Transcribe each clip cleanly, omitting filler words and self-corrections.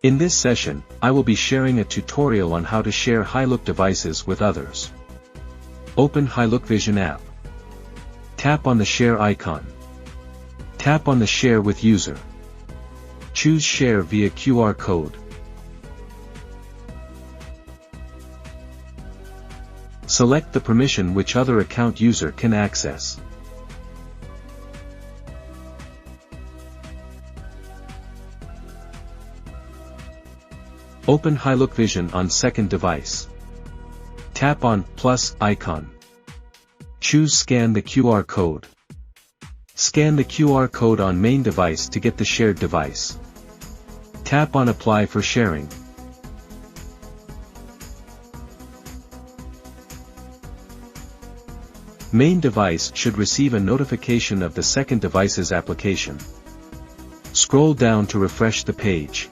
In this session, I will be sharing a tutorial on how to share HiLook devices with others. Open HiLook Vision app. Tap on the Share icon. Tap on the Share with User. Choose Share via QR code. Select the permission which other account user can access. Open HiLook Vision on second device. Tap on plus icon. Choose Scan the QR code. Scan the QR code on main device to get the shared device. Tap on Apply for sharing. Main device should receive a notification of the second device's application. Scroll down to refresh the page.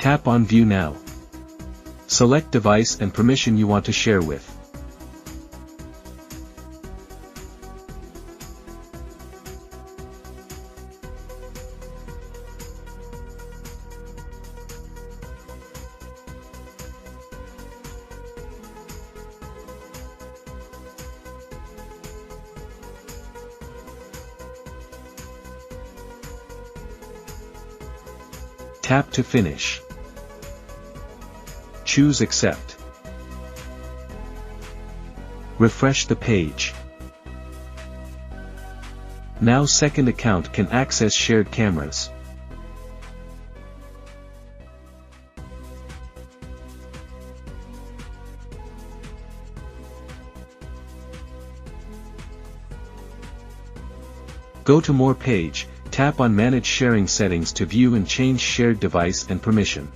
Tap on View Now. Select device and permission you want to share with. Tap to finish. Choose Accept. Refresh the page. Now second account can access shared cameras. Go to More page, tap on Manage Sharing Settings to view and change shared device and permission.